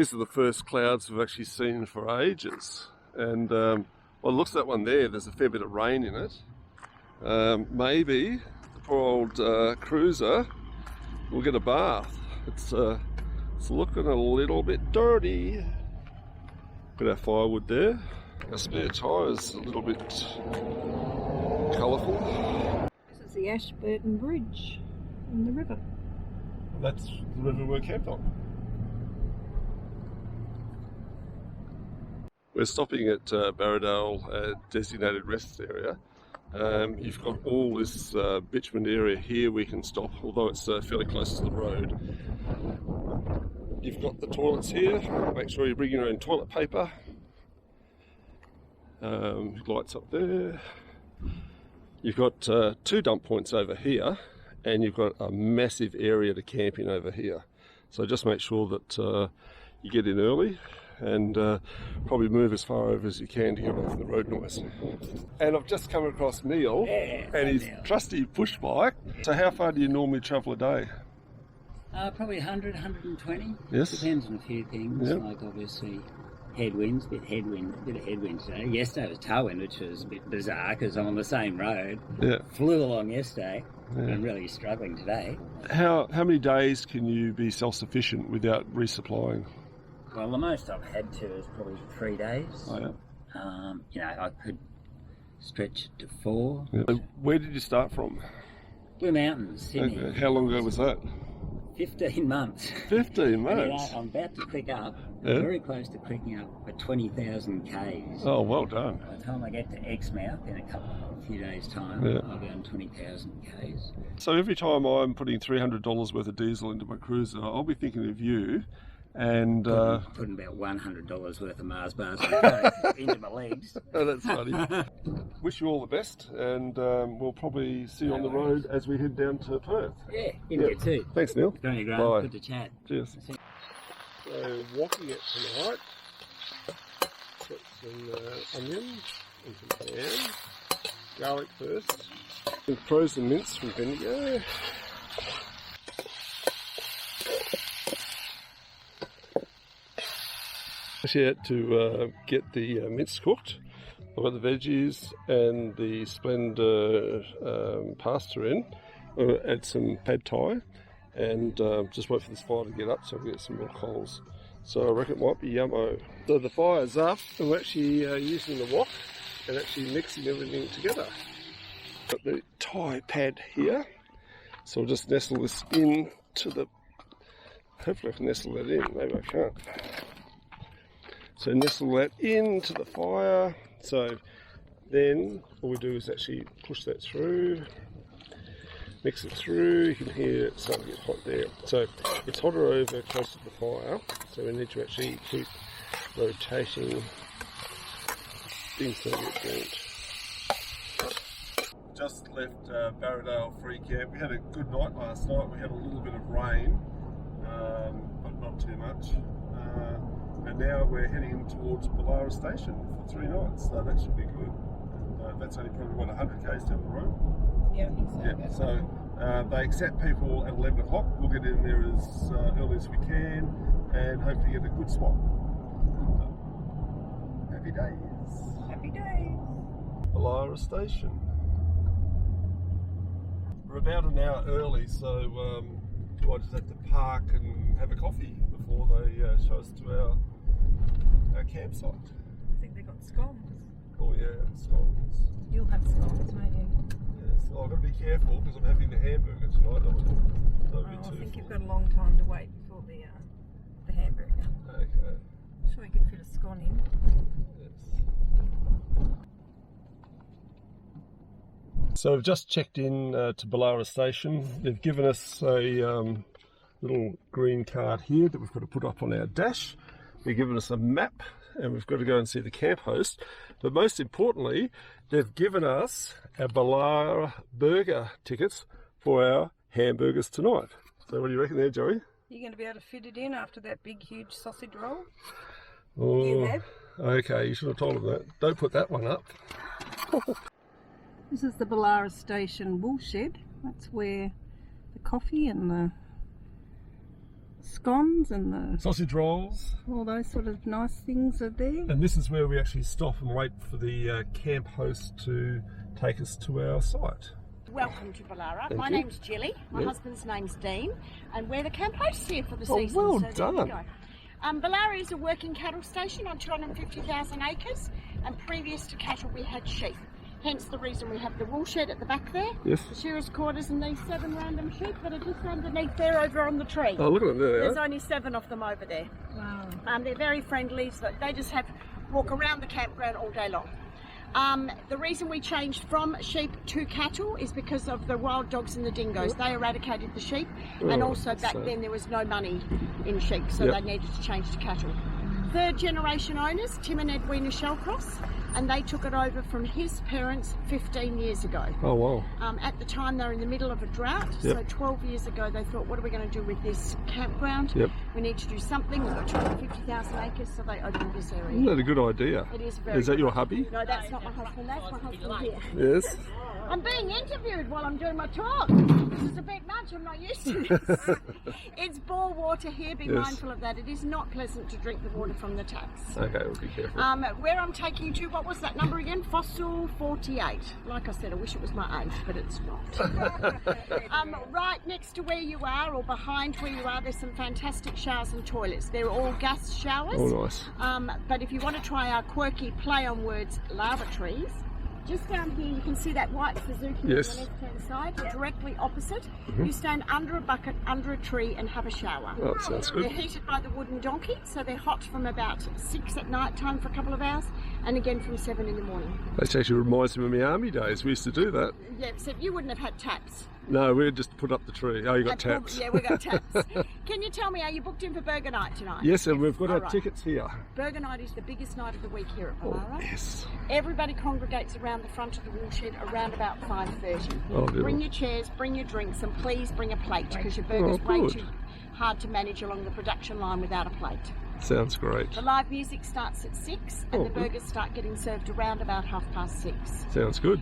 these are the first clouds we've actually seen for ages. And well, it looks at that one there, there's a fair bit of rain in it. Maybe the poor old cruiser will get a bath. It's looking a little bit dirty. Got our firewood there. Our spare tyre's a little bit colourful. This is the Ashburton Bridge in the river. That's the river we're camped on. We're stopping at Barradale designated rest area. You've got all this bitumen area here we can stop, although it's fairly close to the road. You've got the toilets here. Make sure you bring your own toilet paper. Lights up there. You've got 2 dump points over here, and you've got a massive area to camp in over here. So just make sure that you get in early and probably move as far over as you can to get away from the road noise. And I've just come across Neil and his trusty push bike. So how far do you normally travel a day? Probably 100, 120. Yes. Depends on a few things, Yep. like obviously headwinds, a bit of headwind today. Yesterday was tailwind, which was a bit bizarre because I'm on the same road. Yeah. Flew along yesterday. Yeah. I'm really struggling today. How many days can you be self-sufficient without resupplying? Well, the most I've had to is probably 3 days. Oh, yeah. I could stretch it to 4. Yeah. Where did you start from? Blue Mountains, Sydney. Okay. How long ago was that? 15 months. 15 And, months? I'm about to click up, Yeah. very close to clicking up for 20,000 Ks. Oh, well done. By the time I get to Exmouth in a few days' time, Yeah. I'll be on 20,000 Ks. So every time I'm putting $300 worth of diesel into my cruiser, I'll be thinking of you and... Putting about $100 worth of Mars bars into my legs. Oh, that's funny. Wish you all the best, and we'll probably see you on the road as we head down to Perth. Yeah, you too. Thanks, Neil. Very great. Bye. Good to chat. Cheers. So, walking it tonight. Got some onion and some ham. Garlic first. Some frozen mince from Bendigo. Actually had to get the mince cooked. I've got the veggies and the Splendor pasta in. Add some pad thai and just wait for this fire to get up so we get some more coals. So I reckon it might be yummo. So the fire's up and we're actually using the wok and actually mixing everything together. Got the Thai pad here. So we'll just nestle this into the... Hopefully I can nestle that in, maybe I can't. So nestle that into the fire. So then all we do is actually push that through, mix it through. You can hear it starting to get hot there. So it's hotter over close to the fire. So we need to actually keep rotating. Things don't get burnt. Just left Barradale Free Camp. We had a good night last night. We had a little bit of rain, but not too much. And now we're heading towards Bullara Station for 3 nights, so that should be good. And that's only probably, what, 100 k's down the road? Yeah, I think so. Yeah, so they accept people at 11 o'clock. We'll get in there as early as we can and hopefully get a good spot. Happy days. Happy days. Bullara Station. We're about an hour early, so I just have to park and have a coffee before they show us to our campsite. I think they got scones. Oh yeah, scones. You'll have scones, won't you? Yeah, so I've got to be careful because I'm having the hamburger tonight. I think you've got a long time to wait before the hamburger. Okay. I'm sure you could fit a scone in. Yes. So we've just checked in to Bullara Station. They've given us a little green card here that we've got to put up on our dash. They've given us a map and we've got to go and see the camp host. But most importantly, they've given us our Belara burger tickets for our hamburgers tonight. So what do you reckon there, Joey? You're going to be able to fit it in after that big, huge sausage roll? Oh, You have? okay, you should have told them that. Don't put that one up. This is the Bullara Station wool shed. That's where the coffee and the scones and the sausage rolls. all those sort of nice things are there. And this is where we actually stop and wait for the camp host to take us to our site. Welcome to Belara. Thank My you. name's Jilly, my Yep. husband's name's Dean, and we're the camp hosts here for the Oh, season. well so there we done. go. Belara is a working cattle station on 250,000 acres, and previous to cattle we had sheep. Hence the reason we have the wool shed at the back there, Yes. the shearers' quarters, and these 7 random sheep that are just underneath there over on the tree. Oh, look at them there. There's only 7 of them over there. Wow. They're very friendly, so they just walk around the campground all day long. The reason we changed from sheep to cattle is because of the wild dogs and the dingoes. They eradicated the sheep, and Oh, also back so- then there was no money in sheep, so Yep. they needed to change to cattle. 3rd generation owners, Tim and Edwina Shellcross, and they took it over from his parents 15 years ago. Oh, wow. At the time they were in the middle of a drought, Yep. so 12 years ago they thought, what are we going to do with this campground? Yep. We need to do something. We've got 250,000 acres, so they opened this area. Isn't that a good idea? It is very Is that good. your hubby? No, that's not my husband, that's my husband here. Yes. I'm being interviewed while I'm doing my talk. This is a bit much, I'm not used to this. It's bore water here, be Yes. mindful of that. It is not pleasant to drink the water from the taps. Okay, we'll be careful. Where I'm taking you to, what was that number again? Fossil 48. Like I said, I wish it was my age, but it's not. Right next to where you are, or behind where you are, there's some fantastic showers and toilets. They're all gas showers. Oh, nice. But if you want to try our quirky play on words lavatories, just down here you can see that white Suzuki Yes. on the left hand side, directly opposite. You stand under a bucket, under a tree, and have a shower. Oh, sounds They're good. heated by the wooden donkey, so they're hot from about 6 at night time for a couple of hours, and again from 7 in the morning. That actually reminds me of my army days. We used to do that. Yeah, so you wouldn't have had taps. No, we just put up the tree. Oh, you got taps. Yeah, we got taps. Can you tell me, are you booked in for Burger Night tonight? Yes, and we've got our All right. tickets here. Burger Night is the biggest night of the week here at Oh, Belara. yes. Everybody congregates around the front of the wool shed around about 5:30. Oh, beautiful. Bring your chairs, bring your drinks, and please bring a plate, because your burger's way good. too hard to manage along the production line without a plate. Sounds great. The live music starts at 6, and Oh, the good. burgers start getting served around about 6:30. Sounds good.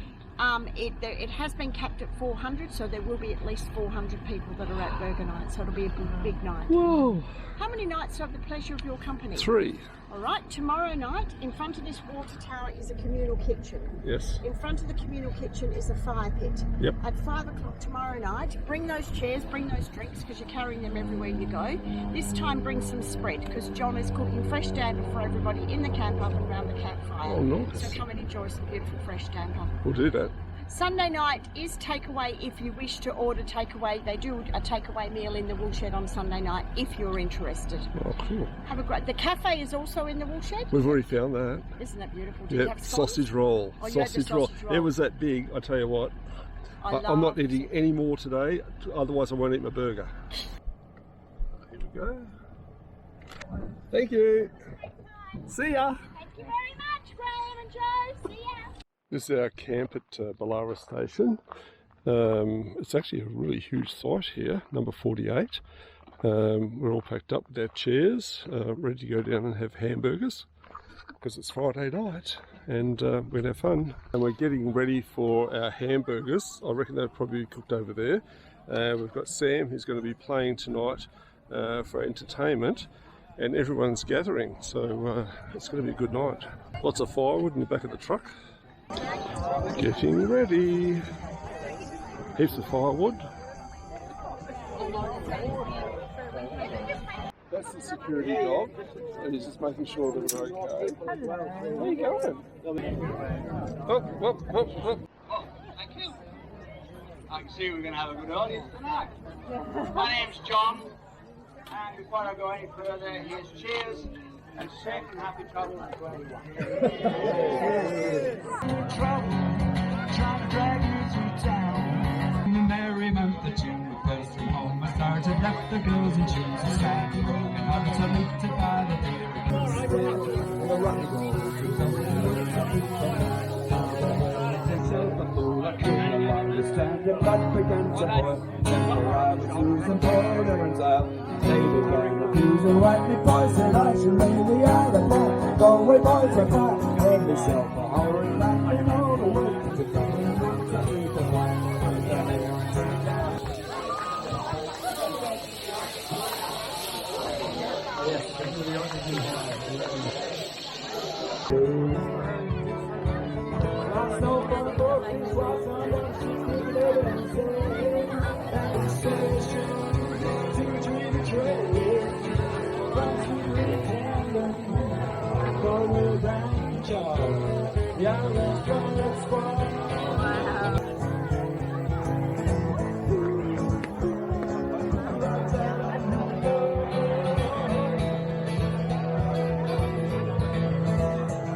It has been capped at 400, so there will be at least 400 people that are at Burger Night, so it'll be a big night. Whoa. How many nights do you have the pleasure of your company? 3. All right, tomorrow night, in front of this water tower is a communal kitchen. Yes. In front of the communal kitchen is a fire pit. Yep. At 5 o'clock tomorrow night, bring those chairs, bring those drinks, because you're carrying them everywhere you go. This time bring some spread, because John is cooking fresh damper for everybody in the camp up and around the campfire. Oh, nice. So come and enjoy some beautiful fresh damper. We'll do that. Sunday night is takeaway if you wish to order takeaway. They do a takeaway meal in the wool shed on Sunday night if you're interested. Oh, cool. Have a great. The cafe is also in the wool shed. We've already found that. Isn't that beautiful? Did you Yeah, have scones? sausage roll. Oh, you had the sausage roll. It was that big, I tell you what. I'm not eating any more today, otherwise I won't eat my burger. Here we go. Thank you. See ya. Thank you very much, Graham and Joe. See ya. This is our camp at Bullara Station. It's actually a really huge site here, number 48. We're all packed up with our chairs, ready to go down and have hamburgers, because it's Friday night and we're going to have fun. And we're getting ready for our hamburgers. I reckon they'll probably be cooked over there. We've got Sam, who's going to be playing tonight for entertainment, and everyone's gathering, so it's going to be a good night. Lots of firewood in the back of the truck. Getting ready. Heaps of firewood. That's the security dog, and he's just making sure that we're okay. Where are you going? Up, up, up, up. Oh, thank you. I can see we're going to have a good audience tonight. My name's John, and before I go any further, here's cheers and safe and happy travel to anyone. Trouble, trying to drag you through town. In the merry month of June, we first from home. I started, left the girls in shoes. I sang the broken hearts, I looked at by the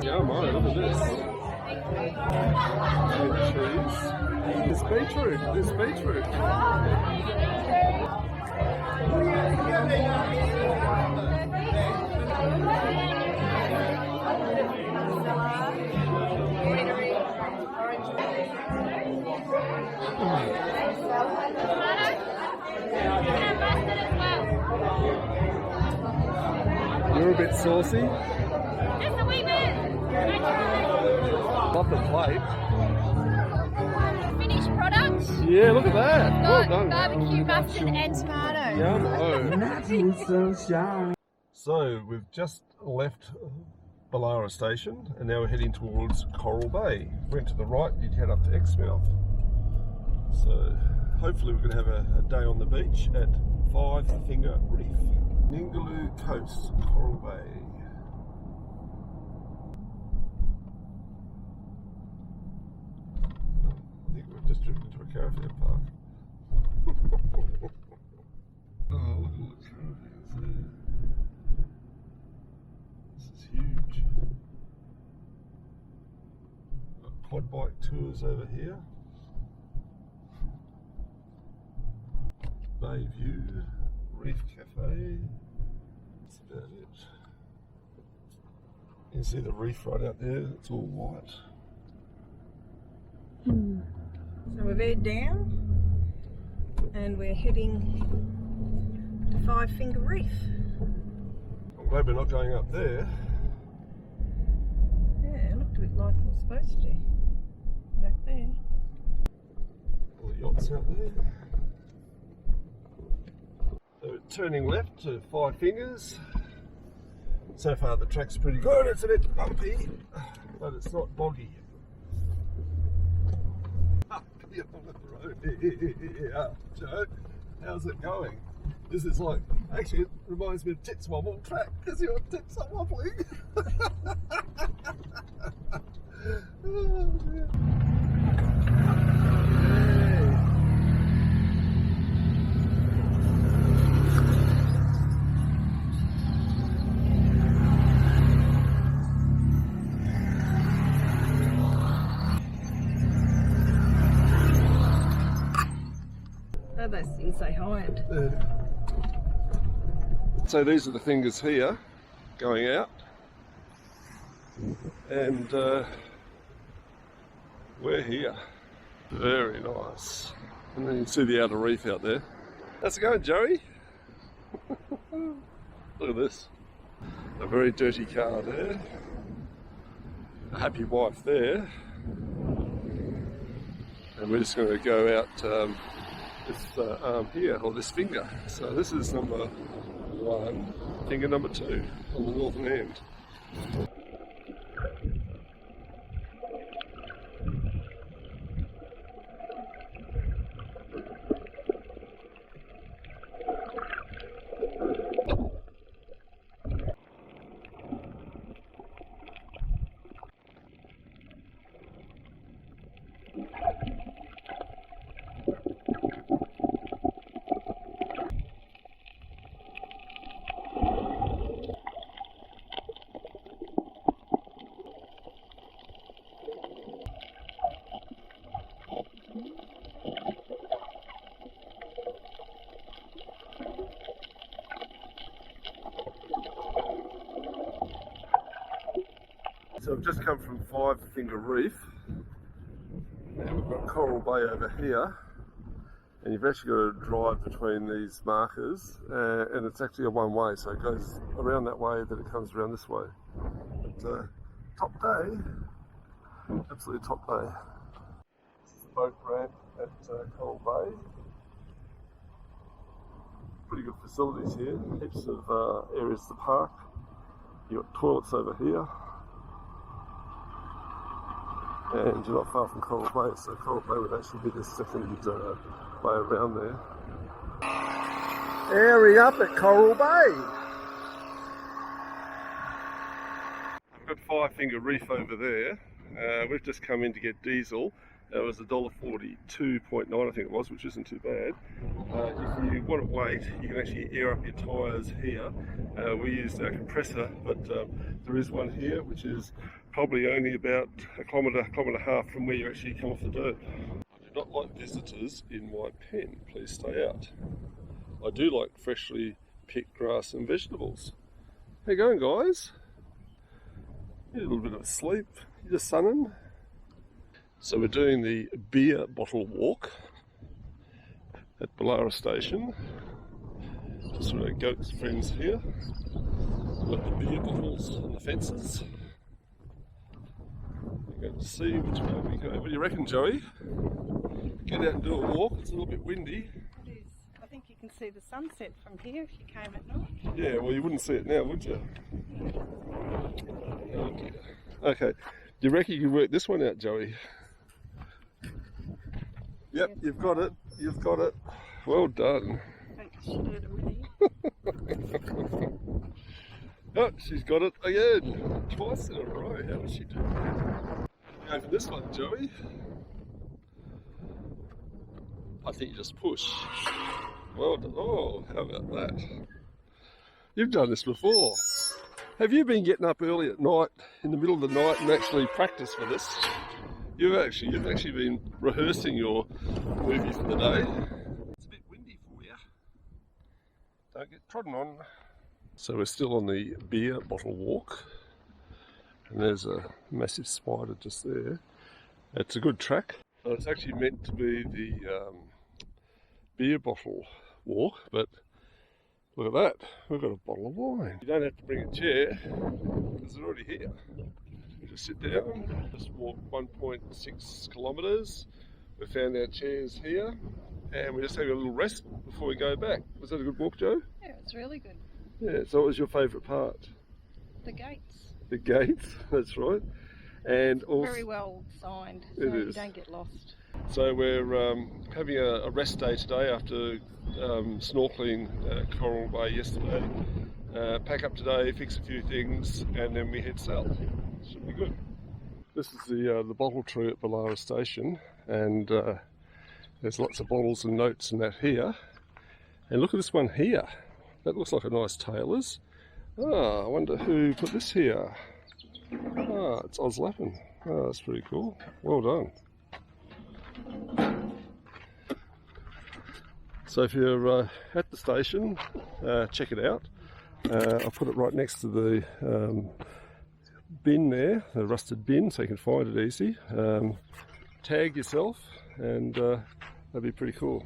Yeah, mine, look at this. Trees. There's beetroot. There's beetroot. You're a bit saucy. Just a wee bit. Love the plate. Finished product. Yeah, look at that. Well Got done. barbecue, mustard, and tomato. Yum. So we've just left Bullara Station and now we're heading towards Coral Bay. Went to the right, you'd head up to Exmouth. So hopefully we're going to have a day on the beach at Five Finger Reef. Ningaloo Coast, Coral Bay. I think we've just driven into a caravan park. Oh, look at all the caravans there. This is huge. Got quad bike tours over here. Bay View, Reef Cafe. That's about it. You can see the reef right out there, it's all white. So we've aired down and we're heading to Five Finger Reef. I'm glad we're not going up there. Yeah, it looked a bit like it was supposed to. Back there. All the yachts out there. So we're turning left to Five Fingers. So far the track's pretty good, it's a bit bumpy, but it's not boggy. You're on the road here, Joe. How's it going? This is like, actually it reminds me of Tits Wobble track because your tits are wobbling. Oh, dear. Oh, those things say hide. So these are the fingers here going out, and we're here. Very nice. And then you can see the outer reef out there. How's it going, Joey? Look at this. A very dirty car there. A happy wife there. And we're just going to go out this arm here, or this finger. So this is number 1, finger number 2 on the northern end. So we've just come from Five Finger Reef, and we've got Coral Bay over here, and you've actually got to drive between these markers, and it's actually a one-way, so it goes around that way, then it comes around this way. But top day, absolutely top day. This is the boat ramp at Coral Bay. Pretty good facilities here. Heaps of areas to park. You've got toilets over here. And you're not far from Coral Bay, so Coral Bay would actually be the second way around there. Airy up at Coral Bay! We've got Five Finger Reef over there. We've just come in to get diesel. It was $1.42.9 I think it was, which isn't too bad. If you want it weight, you can actually air up your tyres here. We used a compressor, but there is one here which is probably only about a kilometre and a half from where you actually come off the dirt. I do not like visitors in my pen, please stay out. I do like freshly picked grass and vegetables. How you going, guys? You need a little bit of a sleep, you just sunning. So we're doing the beer bottle walk at Bullara Station. Just with our goats friends here. We've got the beer bottles on the fences. We're going to see which way we go. What do you reckon, Joey? Get out and do a walk. It's a little bit windy. It is. I think you can see the sunset from here if you came at night. Yeah, well you wouldn't see it now, would you? Oh dear. Okay, do you reckon you can work this one out, Joey? Yep, you've got it. You've got it. Well done. Thanks, Minnie. Oh, she's got it again. Twice in a row. How does she do that? Go for this one, Joey. I think you just push. Well done. Oh, how about that? You've done this before. Have you been getting up early at night, in the middle of the night, and actually practice for this? You've actually been rehearsing your movie for the day. It's a bit windy for you. Don't get trodden on. So we're still on the beer bottle walk, and there's a massive spider just there. It's a good track. So it's actually meant to be the beer bottle walk, but look at that. We've got a bottle of wine. You don't have to bring a chair because they're already here. Just sit down, just walk 1.6 kilometres. We found our chairs here and we're just having a little rest before we go back. Was that a good walk, Joe? Yeah, it was really good. Yeah, so what was your favourite part? The gates. The gates, that's right. And also, Very well signed, so you don't get lost. So we're having a rest day today after snorkeling Coral Bay yesterday. Pack up today, fix a few things, and then we head south. Should be good. This is the bottle tree at Bullara Station, and there's lots of bottles and notes and that here. And look at this one here. That looks like a nice tailor's. Ah, I wonder who put this here. Ah, it's OZLAPN. Ah, that's pretty cool. Well done. So if you're at the station, check it out. I'll put it right next to the bin there, the rusted bin, so you can find it easy. Tag yourself, and that'd be pretty cool.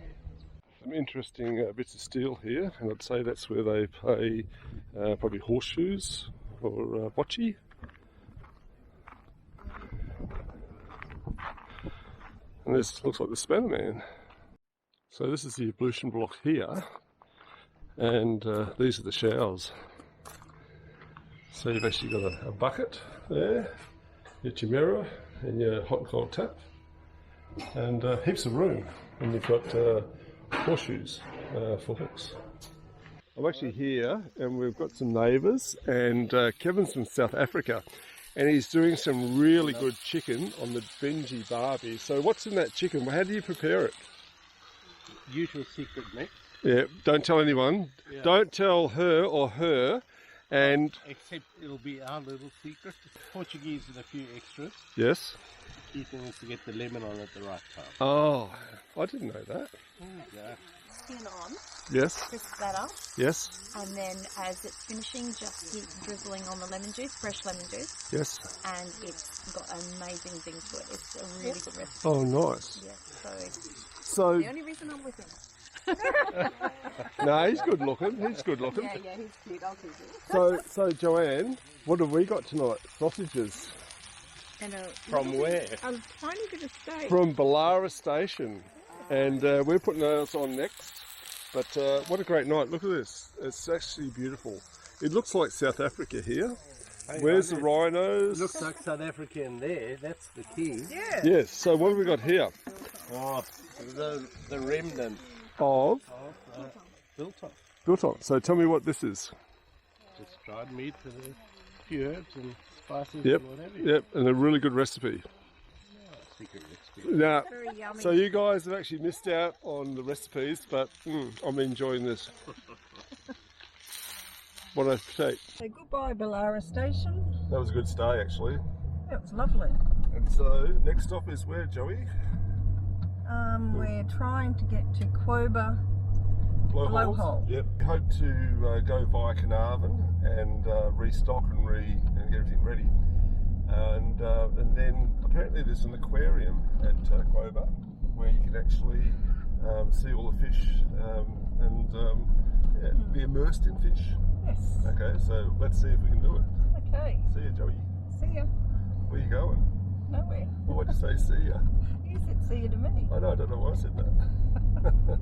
Some interesting bits of steel here, and I'd say that's where they pay probably horseshoes or bocce. And this looks like the Spanner Man. So this is the ablution block here, and these are the showers. So you've actually got a bucket there, get your mirror and your hot and cold tap, and heaps of room. And you've got horseshoes for hooks. I'm actually here and we've got some neighbours, and Kevin's from South Africa and he's doing some really good chicken on the Benji barbie. So what's in that chicken? How do you prepare it? Usual secret, mate. Yeah, don't tell anyone. Yeah. Don't tell her or her. And except it'll be our little secret. Portuguese with a few extras. Yes. Ethan needs to get the lemon on at the right time. Oh, I didn't know that. Oh, yeah. Skin on. Yes. Crisp that up. Yes. And then as it's finishing, just keep drizzling on the lemon juice, fresh lemon juice. Yes. And it's got amazing things to it. It's a really good recipe. Oh, nice. Yes, so the only reason I'm with him. No, he's good looking. He's good looking. Yeah, he's cute. I'll keep it. So Joanne, what have we got tonight? Sausages. And From where? a tiny bit of steak. From Bullara Station. And we're putting ours on next. But what a great night. Look at this. It's actually beautiful. It looks like South Africa here. Where's the rhinos? Looks like South Africa in there. That's the key. Yeah. Yes, so what have we got here? Oh, the remnant Of of Bullara. biltong. So tell me what this is. Just dried meat with a few herbs and spices Yep, and whatever. yep, and a really good recipe. Secret recipe. Now, Very yummy. so you guys have actually missed out on the recipes, but I'm enjoying this. What a treat. So goodbye Bullara Station. That was a good stay, actually. It was lovely. And so, next stop is where, Joey? We're trying to get to Quoba. Blowhole. Yep. We hope to go via Carnarvon and restock and get everything ready. And then apparently there's an aquarium at Quoba where you can actually see all the fish and be immersed in fish. Yes. Okay, so let's see if we can do it. Okay. See you, Joey. See ya. Where you going? Nowhere. Well, why'd you say see ya? You said see you to me. I know, I don't know why I said that.